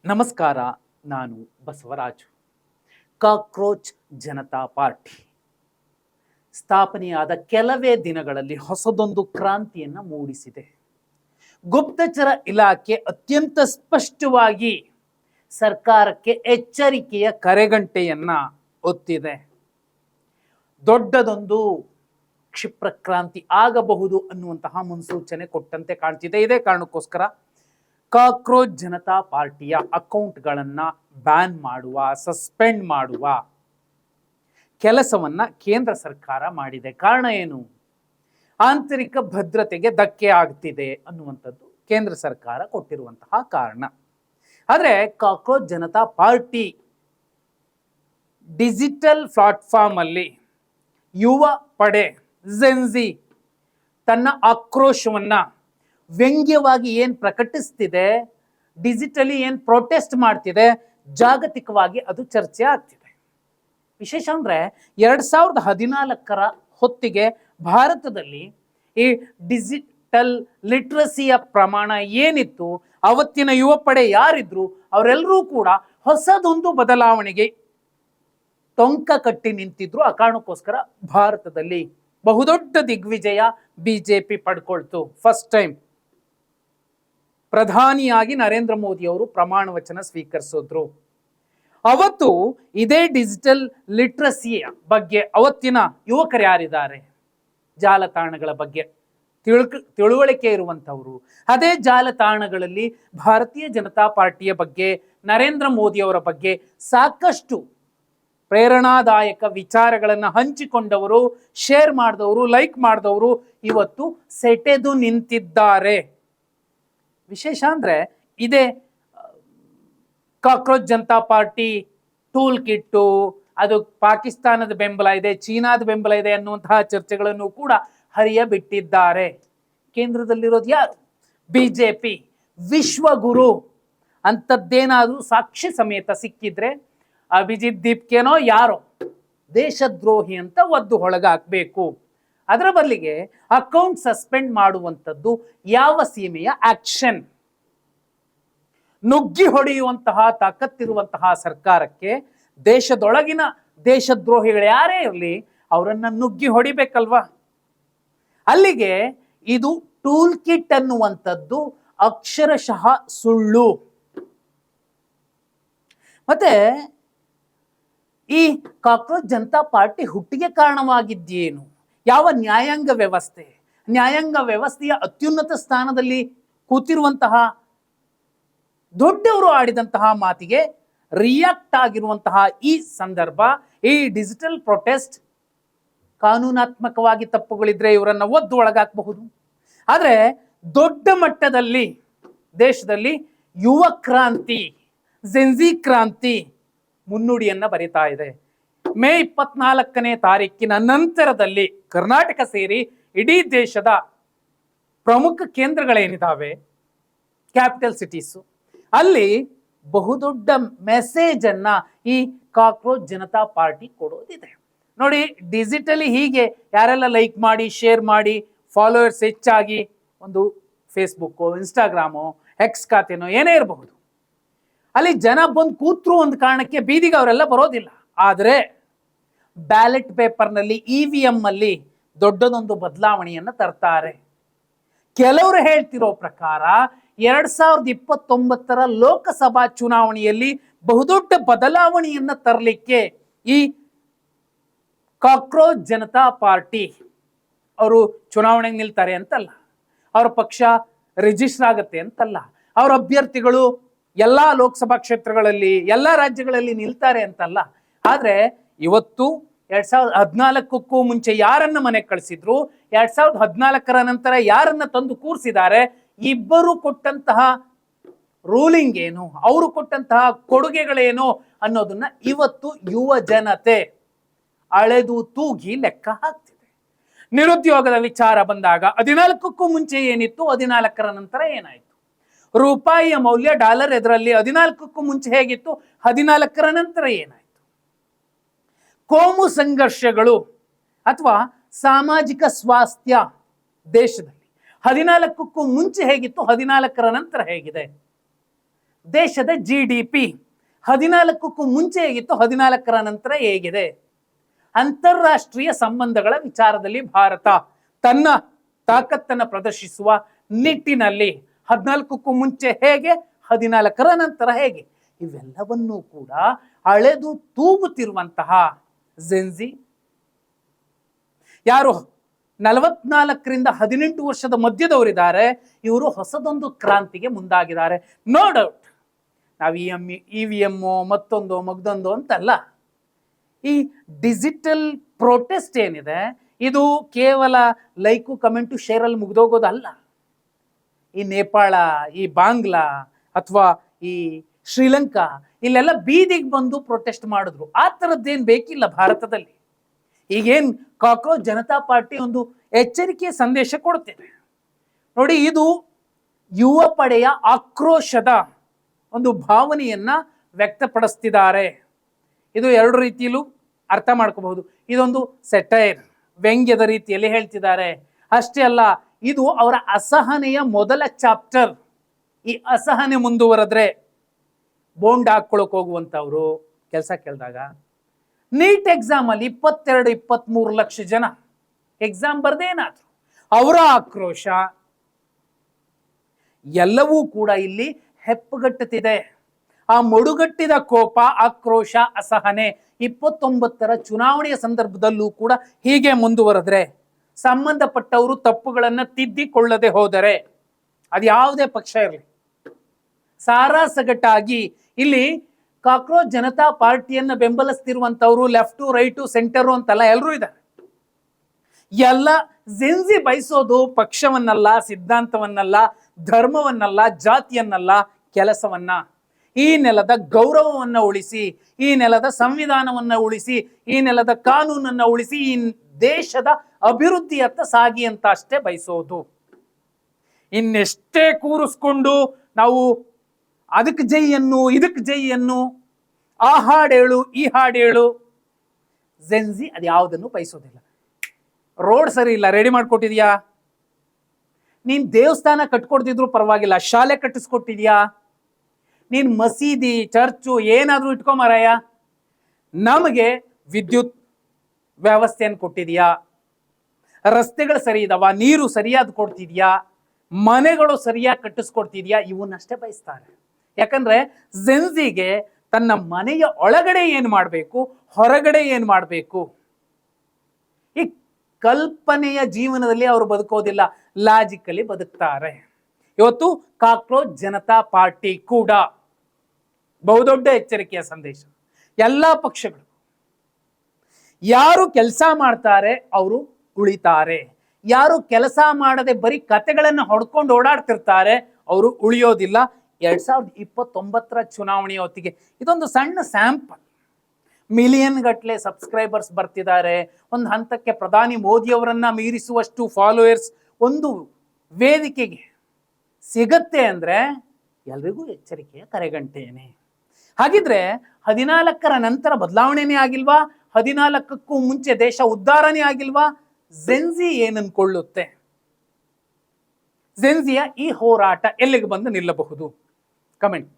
ನಮಸ್ಕಾರ. ನಾನು Basavaraju. Cockroach Janata party ಸ್ಥಾಪನೆಯಾದ ಕೆಲವೇ ದಿನಗಳಲ್ಲಿ ಹೊಸದೊಂದು ಕ್ರಾಂತಿಯನ್ನು ಮೂಡಿಸಿದೆ. ಗುಪ್ತಚರ ಇಲಾಖೆ ಅತ್ಯಂತ ಸ್ಪಷ್ಟವಾಗಿ ಸರ್ಕಾರಕ್ಕೆ ಎಚ್ಚರಿಕೆಯ ಕರೆಗಂಟೆಯನ್ನ ಒತ್ತಿದೆ. ದೊಡ್ಡದೊಂದು ಕ್ಷಿಪ್ರ ಕ್ರಾಂತಿ ಆಗಬಹುದು ಅನ್ನುವಂತಹ ಮುನ್ಸೂಚನೆ ಕೊಟ್ಟಂತೆ ಕಾಣ್ತಿದೆ. ಇದೇ ಕಾರಣಕ್ಕೋಸ್ಕರ ಕಾಕ್ರೋಚ್ ಜನತಾ ಪಾರ್ಟಿಯ ಅಕೌಂಟ್ಗಳನ್ನ ಬ್ಯಾನ್ ಮಾಡುವ, ಸಸ್ಪೆಂಡ್ ಮಾಡುವ ಕೆಲಸವನ್ನ ಕೇಂದ್ರ ಸರ್ಕಾರ ಮಾಡಿದೆ. ಕಾರಣ ಏನು? ಆಂತರಿಕ ಭದ್ರತೆಗೆ ಧಕ್ಕೆ ಆಗ್ತಿದೆ ಅನ್ನುವಂಥದ್ದು ಕೇಂದ್ರ ಸರ್ಕಾರ ಕೊಟ್ಟಿರುವಂತಹ ಕಾರಣ. ಆದರೆ cockroach Janata party digital platform ಅಲ್ಲಿ ಯುವ ಪಡೆ ಜೆನ್ಜಿ ತನ್ನ ಆಕ್ರೋಶವನ್ನ ವ್ಯಂಗ್ಯವಾಗಿ ಏನ್ ಪ್ರಕಟಿಸ್ತಿದೆ, ಡಿಜಿಟಲಿ ಏನ್ ಪ್ರೊಟೆಸ್ಟ್ ಮಾಡ್ತಿದೆ, ಜಾಗತಿಕವಾಗಿ ಅದು ಚರ್ಚೆ ಆಗ್ತಿದೆ. ವಿಶೇಷ ಅಂದ್ರೆ 2014 ಹೊತ್ತಿಗೆ ಭಾರತದಲ್ಲಿ ಈ ಡಿಜಿಟಲ್ ಲಿಟ್ರಸಿಯ ಪ್ರಮಾಣ ಏನಿತ್ತು, ಅವತ್ತಿನ ಯುವ ಪಡೆ ಯಾರಿದ್ರು ಅವರೆಲ್ಲರೂ ಕೂಡ ಹೊಸದೊಂದು ಬದಲಾವಣೆಗೆ ಟೊಂಕ ಕಟ್ಟಿ ನಿಂತಿದ್ರು. ಆ ಕಾರಣಕ್ಕೋಸ್ಕರ ಭಾರತದಲ್ಲಿ ಬಹುದೊಡ್ಡ ದಿಗ್ವಿಜಯ ಬಿಜೆಪಿ ಪಡ್ಕೊಳ್ತು. ಫಸ್ಟ್ ಟೈಮ್ ಪ್ರಧಾನಿಯಾಗಿ ನರೇಂದ್ರ ಮೋದಿ ಅವರು ಪ್ರಮಾಣ ವಚನ ಸ್ವೀಕರಿಸಿದ್ರು. ಅವತ್ತು ಇದೇ ಡಿಜಿಟಲ್ ಲಿಟ್ರಸಿಯ ಬಗ್ಗೆ ಅವತ್ತಿನ ಯುವಕರು ಯಾರಿದ್ದಾರೆ, ಜಾಲತಾಣಗಳ ಬಗ್ಗೆ ತಿಳುವಳಿಕೆ ಇರುವಂತವರು, ಅದೇ ಜಾಲತಾಣಗಳಲ್ಲಿ ಭಾರತೀಯ ಜನತಾ ಪಾರ್ಟಿಯ ಬಗ್ಗೆ, ನರೇಂದ್ರ ಮೋದಿ ಅವರ ಬಗ್ಗೆ ಸಾಕಷ್ಟು ಪ್ರೇರಣಾದಾಯಕ ವಿಚಾರಗಳನ್ನು ಹಂಚಿಕೊಂಡವರು, ಶೇರ್ ಮಾಡಿದವರು, ಲೈಕ್ ಮಾಡಿದವರು ಇವತ್ತು ಸೆಟೆದು ನಿಂತಿದ್ದಾರೆ. ವಿಶೇಷ ಅಂದ್ರೆ ಇದೇ cockroach Janata party toolkit, ಅದು ಪಾಕಿಸ್ತಾನದ ಬೆಂಬಲ ಇದೆ, ಚೀನಾದ ಬೆಂಬಲ ಇದೆ ಅನ್ನುವಂತಹ ಚರ್ಚೆಗಳನ್ನು ಕೂಡ ಹರಿಯಬಿಟ್ಟಿದ್ದಾರೆ. ಕೇಂದ್ರದಲ್ಲಿರೋದು ಯಾರು? ಬಿಜೆಪಿ. ವಿಶ್ವಗುರು ಅಂತದ್ದೇನಾದ್ರೂ ಸಾಕ್ಷಿ ಸಮೇತ ಸಿಕ್ಕಿದ್ರೆ ಅಭಿಜಿತ್ ದೀಪ್ಕೇನೋ ಯಾರೋ ದೇಶದ್ರೋಹಿ ಅಂತ ಒದ್ದು ಹೊಳಗಾಕ್ಬೇಕು. ಅದರ ಬದಲಿಗೆ ಅಕೌಂಟ್ ಸಸ್ಪೆಂಡ್ ಮಾಡುವಂಥದ್ದು ಯಾವ ಸೀಮೆಯ ಆಕ್ಷನ್? ನುಗ್ಗಿ ಹೊಡೆಯುವಂತಹ ತಾಕತ್ತಿರುವಂತಹ ಸರ್ಕಾರಕ್ಕೆ ದೇಶದೊಳಗಿನ ದೇಶದ್ರೋಹಿಗಳು ಯಾರೇ ಇರಲಿ ಅವರನ್ನ ನುಗ್ಗಿ ಹೊಡಿಬೇಕಲ್ವಾ? ಅಲ್ಲಿಗೆ ಇದು ಟೂಲ್ ಕಿಟ್ ಅನ್ನುವಂಥದ್ದು ಅಕ್ಷರಶಃ ಸುಳ್ಳು. ಮತ್ತೆ ಈ ಕಾಕ್ರೋಚ್ ಜನತಾ ಪಾರ್ಟಿ ಹುಟ್ಟಿಗೆ ಕಾರಣವಾಗಿದ್ದೇನು? ಯಾವ ನ್ಯಾಯಾಂಗ ವ್ಯವಸ್ಥೆ? ನ್ಯಾಯಾಂಗ ವ್ಯವಸ್ಥೆಯ ಅತ್ಯುನ್ನತ ಸ್ಥಾನದಲ್ಲಿ ಕೂತಿರುವಂತಹ ದೊಡ್ಡವರು ಆಡಿದಂತಹ ಮಾತಿಗೆ ರಿಯಾಕ್ಟ್ ಆಗಿರುವಂತಹ ಈ ಸಂದರ್ಭ, ಈ ಡಿಜಿಟಲ್ ಪ್ರೊಟೆಸ್ಟ್ ಕಾನೂನಾತ್ಮಕವಾಗಿ ತಪ್ಪುಗಳಿದ್ರೆ ಇವರನ್ನ ಒದ್ದು ಒಳಗಾಕಬಹುದು. ಆದರೆ ದೊಡ್ಡ ಮಟ್ಟದಲ್ಲಿ ದೇಶದಲ್ಲಿ ಯುವ ಕ್ರಾಂತಿ, ಜೆನ್ಜಿ ಕ್ರಾಂತಿ ಮುನ್ನುಡಿಯನ್ನ ಬರಿತಾ ಇದೆ. ಮೇ 24 ನಂತರದಲ್ಲಿ ಕರ್ನಾಟಕ ಸೇರಿ ಇಡೀ ದೇಶದ ಪ್ರಮುಖ ಕೇಂದ್ರಗಳೇನಿದಾವೆ, ಕ್ಯಾಪಿಟಲ್ ಸಿಟೀಸು, ಅಲ್ಲಿ ಬಹುದೊಡ್ಡ ಮೆಸೇಜ್ ಅನ್ನ ಈ ಕಾಕ್ರೋಚ್ ಜನತಾ ಪಾರ್ಟಿ ಕೊಡೋದಿದೆ. ನೋಡಿ, ಡಿಜಿಟಲಿ ಹೀಗೆ ಯಾರೆಲ್ಲ ಲೈಕ್ ಮಾಡಿ, ಶೇರ್ ಮಾಡಿ, ಫಾಲೋವರ್ಸ್ ಹೆಚ್ಚಾಗಿ ಒಂದು ಫೇಸ್ಬುಕ್ಕೋ, ಇನ್ಸ್ಟಾಗ್ರಾಮೋ, ಎಕ್ಸ್ ಖಾತೆನೋ ಏನೇ ಇರಬಹುದು, ಅಲ್ಲಿ ಜನ ಬಂದು ಕೂತ್ರು ಒಂದು ಕಾರಣಕ್ಕೆ ಬೀದಿಗೆ ಅವರೆಲ್ಲ ಬರೋದಿಲ್ಲ. ಆದರೆ ಬ್ಯಾಲೆಟ್ ಪೇಪರ್ನಲ್ಲಿ EVM ಅಲ್ಲಿ ದೊಡ್ಡದೊಂದು ಬದಲಾವಣೆಯನ್ನು ತರ್ತಾರೆ. ಕೆಲವರು ಹೇಳ್ತಿರೋ ಪ್ರಕಾರ 2029 ಲೋಕಸಭಾ ಚುನಾವಣೆಯಲ್ಲಿ ಬಹುದೊಡ್ಡ ಬದಲಾವಣೆಯನ್ನ ತರಲಿಕ್ಕೆ ಈ ಕಾಕ್ರೋಚ್ ಜನತಾ ಪಾರ್ಟಿ ಅವರು ಚುನಾವಣೆಗೆ ನಿಲ್ತಾರೆ ಅಂತಲ್ಲ, ಅವರ ಪಕ್ಷ ರಿಜಿಸ್ಟರ್ ಆಗುತ್ತೆ ಅಂತಲ್ಲ, ಅವರ ಅಭ್ಯರ್ಥಿಗಳು ಎಲ್ಲಾ ಲೋಕಸಭಾ ಕ್ಷೇತ್ರಗಳಲ್ಲಿ ಎಲ್ಲಾ ರಾಜ್ಯಗಳಲ್ಲಿ ನಿಲ್ತಾರೆ ಅಂತಲ್ಲ. ಆದ್ರೆ ಇವತ್ತು 2014ಕ್ಕೂ ಮುಂಚೆ ಯಾರನ್ನ ಮನೆಗೆ ಕಳಿಸಿದ್ರು, 2014 ನಂತರ ಯಾರನ್ನ ತಂದು ಕೂರಿಸಿದ್ದಾರೆ, ಇಬ್ಬರು ಕೊಟ್ಟಂತಹ ರೂಲಿಂಗ್ ಏನು, ಅವರು ಕೊಟ್ಟಂತಹ ಕೊಡುಗೆಗಳೇನು ಅನ್ನೋದನ್ನ ಇವತ್ತು ಯುವ ಜನತೆ ಅಳೆದು ತೂಗಿ ಲೆಕ್ಕ ಹಾಕ್ತಿದೆ. ನಿರುದ್ಯೋಗದ ವಿಚಾರ ಬಂದಾಗ 14ಕ್ಕೂ ಮುಂಚೆ ಏನಿತ್ತು, 14 ನಂತರ ಏನಾಯ್ತು? ರೂಪಾಯಿಯ ಮೌಲ್ಯ ಡಾಲರ್ ಎದುರಲ್ಲಿ 14ಕ್ಕೂ ಮುಂಚೆ ಹೇಗಿತ್ತು, 14 ನಂತರ ಏನಾಯ್ತು? ಕೋಮು ಸಂಘರ್ಷಗಳು ಅಥವಾ ಸಾಮಾಜಿಕ ಸ್ವಾಸ್ಥ್ಯ ದೇಶದಲ್ಲಿ 14ಕ್ಕೂ ಮುಂಚೆ ಹೇಗಿತ್ತು, 14 ನಂತರ ಹೇಗಿದೆ? ದೇಶದ GDP 14ಕ್ಕೂ ಮುಂಚೆ ಹೇಗಿತ್ತು, 14ರ ನಂತರ ಹೇಗಿದೆ? ಅಂತಾರಾಷ್ಟ್ರೀಯ ಸಂಬಂಧಗಳ ವಿಚಾರದಲ್ಲಿ ಭಾರತ ತನ್ನ ತಾಕತ್ತನ್ನು ಪ್ರದರ್ಶಿಸುವ ನಿಟ್ಟಿನಲ್ಲಿ 14ಕ್ಕೂ ಮುಂಚೆ ಹೇಗೆ, 14ರ ನಂತರ ಹೇಗೆ, ಇವೆಲ್ಲವನ್ನೂ ಕೂಡ ಅಳೆದು ತೂಗುತ್ತಿರುವಂತಹ ಜೆನ್ಜಿ ಯಾರು 44ರಿಂದ 18 ವರ್ಷದ ಮಧ್ಯದವರಿದ್ದಾರೆ, ಇವರು ಹೊಸದೊಂದು ಕ್ರಾಂತಿಗೆ ಮುಂದಾಗಿದ್ದಾರೆ. ನೋ ಡೌಟ್, ನಾವು EVM ಮತ್ತೊಂದು ಮಗ್ದೊಂದು ಅಂತಲ್ಲ. ಈ ಡಿಜಿಟಲ್ ಪ್ರೊಟೆಸ್ಟ್ ಏನಿದೆ ಇದು ಕೇವಲ ಲೈಕು ಕಮೆಂಟು ಶೇರಲ್ಲಿ ಮುಗ್ದೋಗೋದಲ್ಲ. ಈ ನೇಪಾಳ, ಈ ಬಾಂಗ್ಲಾ ಅಥವಾ ಈ ಶ್ರೀಲಂಕಾ ಇಲ್ಲೆಲ್ಲ ಬೀದಿಗೆ ಬಂದು ಪ್ರೊಟೆಸ್ಟ್ ಮಾಡಿದ್ರು. ಆ ಥರದ್ದೇನು ಬೇಕಿಲ್ಲ ಭಾರತದಲ್ಲಿ. ಈಗೇನು ಕಾಕ್ರೋಚ್ ಜನತಾ ಪಾರ್ಟಿ ಒಂದು ಎಚ್ಚರಿಕೆಯ ಸಂದೇಶ ಕೊಡ್ತೇವೆ ನೋಡಿ. ಇದು ಯುವ ಪಡೆಯ ಆಕ್ರೋಶದ ಒಂದು ಭಾವನೆಯನ್ನ ವ್ಯಕ್ತಪಡಿಸ್ತಿದ್ದಾರೆ. ಇದು ಎರಡು ರೀತಿಯಲ್ಲೂ ಅರ್ಥ ಮಾಡ್ಕೋಬಹುದು. ಇದೊಂದು ಸೆಟೈರ್, ವ್ಯಂಗ್ಯದ ರೀತಿಯಲ್ಲಿ ಹೇಳ್ತಿದ್ದಾರೆ. ಅಷ್ಟೇ ಅಲ್ಲ, ಇದು ಅವರ ಅಸಹನೆಯ ಮೊದಲ ಚಾಪ್ಟರ್. ಈ ಅಸಹನೆ ಮುಂದುವರೆದ್ರೆ ಬೋಂಡ್ ಹಾಕ್ಕೊಳಕ್ ಹೋಗುವಂತವ್ರು ಕೆಲಸ ಕೇಳಿದಾಗ ನೀಟ್ ಎಕ್ಸಾಮ್ ಅಲ್ಲಿ 22-23 ಲಕ್ಷ ಜನ ಎಕ್ಸಾಮ್ ಬರ್ದೇನಾದ್ರು ಅವರ ಆಕ್ರೋಶ ಎಲ್ಲವೂ ಕೂಡ ಇಲ್ಲಿ ಹೆಪ್ಪುಗಟ್ಟುತ್ತಿದೆ. ಆ ಮೊಡುಗಟ್ಟಿದ ಕೋಪ, ಆಕ್ರೋಶ, ಅಸಹನೆ 29ರ ಚುನಾವಣೆಯ ಸಂದರ್ಭದಲ್ಲೂ ಕೂಡ ಹೀಗೆ ಮುಂದುವರೆದ್ರೆ, ಸಂಬಂಧಪಟ್ಟವರು ತಪ್ಪುಗಳನ್ನು ತಿದ್ದಿಕೊಳ್ಳದೆ ಹೋದರೆ, ಅದು ಯಾವುದೇ ಪಕ್ಷ ಇರಲಿ, ಸಾರಾಸಗಟಾಗಿ ಇಲ್ಲಿ ಕಾಕ್ರೋಚ್ ಜನತಾ ಪಾರ್ಟಿಯನ್ನ ಬೆಂಬಲಿಸ್ತಿರುವಂತವ್ರು ಲೆಫ್ಟು, ರೈಟು, ಸೆಂಟರು ಅಂತಲ್ಲ, ಎಲ್ಲರೂ ಇದ್ದಾರೆ. ಎಲ್ಲ ಜೆನ್ಜಿ ಬಯಸೋದು ಪಕ್ಷವನ್ನಲ್ಲ, ಸಿದ್ಧಾಂತವನ್ನಲ್ಲ, ಧರ್ಮವನ್ನಲ್ಲ, ಜಾತಿಯನ್ನಲ್ಲ, ಕೆಲಸವನ್ನ. ಈ ನೆಲದ ಗೌರವವನ್ನ ಉಳಿಸಿ, ಈ ನೆಲದ ಸಂವಿಧಾನವನ್ನ ಉಳಿಸಿ, ಈ ನೆಲದ ಕಾನೂನನ್ನ ಉಳಿಸಿ, ಈ ದೇಶದ ಅಭಿವೃದ್ಧಿಯತ್ತ ಸಾಗಿ ಅಂತ ಅಷ್ಟೇ ಬಯಸೋದು. ಇನ್ನೆಷ್ಟೇ ಕೂರಿಸ್ಕೊಂಡು ನಾವು ಅದಕ್ಕೆ ಜೈಯನ್ನು, ಇದಕ್ಕೆ ಜೈಯನ್ನು, ಆ ಹಾಡೇಳು, ಈ ಹಾಡೇಳು, ಜೆನ್ಜಿ ಅದು ಯಾವುದನ್ನು ಬಯಸೋದಿಲ್ಲ. ರೋಡ್ ಸರಿ ಇಲ್ಲ, ರೆಡಿ ಮಾಡ್ಕೊಟ್ಟಿದ್ಯಾ? ನೀನ್ ದೇವಸ್ಥಾನ ಕಟ್ಕೊಡ್ತಿದ್ರು ಪರವಾಗಿಲ್ಲ, ಶಾಲೆ ಕಟ್ಟಿಸ್ಕೊಟ್ಟಿದ್ಯಾ? ನೀನ್ ಮಸೀದಿ, ಚರ್ಚು ಏನಾದ್ರೂ ಇಟ್ಕೊಂಬಾರಯ್ಯ, ನಮಗೆ ವಿದ್ಯುತ್ ವ್ಯವಸ್ಥೆಯನ್ನು ಕೊಟ್ಟಿದ್ಯಾ? ರಸ್ತೆಗಳು ಸರಿ ಇದಾವ? ನೀರು ಸರಿಯಾದ ಕೊಡ್ತಿದ್ಯಾ? ಮನೆಗಳು ಸರಿಯಾಗಿ ಕಟ್ಟಿಸ್ಕೊಡ್ತಿದ್ಯಾ? ಇವನ್ನಷ್ಟೇ ಬಯಸ್ತಾರೆ. ಯಾಕಂದ್ರೆ ಜೆನ್ಜಿಗೆ ತನ್ನ ಮನೆಯ ಒಳಗಡೆ ಏನ್ ಮಾಡಬೇಕು, ಹೊರಗಡೆ ಏನ್ ಮಾಡಬೇಕು, ಈ ಕಲ್ಪನೆಯ ಜೀವನದಲ್ಲಿ ಅವರು ಬದುಕೋದಿಲ್ಲ, ಲಾಜಿಕಲಿ ಬದುಕ್ತಾರೆ. ಇವತ್ತು ಕಾಕ್ರೋಚ್ ಜನತಾ ಪಾರ್ಟಿ ಕೂಡ ಬಹುದೊಡ್ಡ ಎಚ್ಚರಿಕೆಯ ಸಂದೇಶ. ಎಲ್ಲಾ ಪಕ್ಷಗಳು ಯಾರು ಕೆಲಸ ಮಾಡ್ತಾರೆ ಅವರು ಉಳಿತಾರೆ, ಯಾರು ಕೆಲಸ ಮಾಡದೆ ಬರೀ ಕತೆಗಳನ್ನು ಹೊಡ್ಕೊಂಡು ಓಡಾಡ್ತಿರ್ತಾರೆ ಅವರು ಉಳಿಯೋದಿಲ್ಲ. 2029ರ ಚುನಾವಣೆಯ ಹೊತ್ತಿಗೆ ಇದೊಂದು ಸಣ್ಣ ಸ್ಯಾಂಪಲ್. ಮಿಲಿಯನ್ ಗಟ್ಟಲೆ ಸಬ್ಸ್ಕ್ರೈಬರ್ಸ್ ಬರ್ತಿದ್ದಾರೆ. ಒಂದು ಹಂತಕ್ಕೆ ಪ್ರಧಾನಿ ಮೋದಿಯವರನ್ನ ಮೀರಿಸುವಷ್ಟು ಫಾಲೋಯರ್ಸ್ ಒಂದು ವೇದಿಕೆಗೆ ಸಿಗತ್ತೆ ಅಂದ್ರೆ ಎಲ್ರಿಗೂ ಎಚ್ಚರಿಕೆಯ ಕರೆಗಂಟೇನೆ. ಹಾಗಿದ್ರೆ 14ರ ನಂತರ ಬದಲಾವಣೆನೇ ಆಗಿಲ್ವಾ? 14ಕ್ಕೂ ಮುಂಚೆ ದೇಶ ಉದ್ಧಾರನೇ ಆಗಿಲ್ವಾ? ಜೆನ್ಜಿ ಏನನ್ಕೊಳ್ಳುತ್ತೆ? ಜೆನ್ಜಿಯ ಈ ಹೋರಾಟ ಎಲ್ಲಿಗೆ ಬಂದು ನಿಲ್ಲಬಹುದು? ಕಮೆಂಟ್.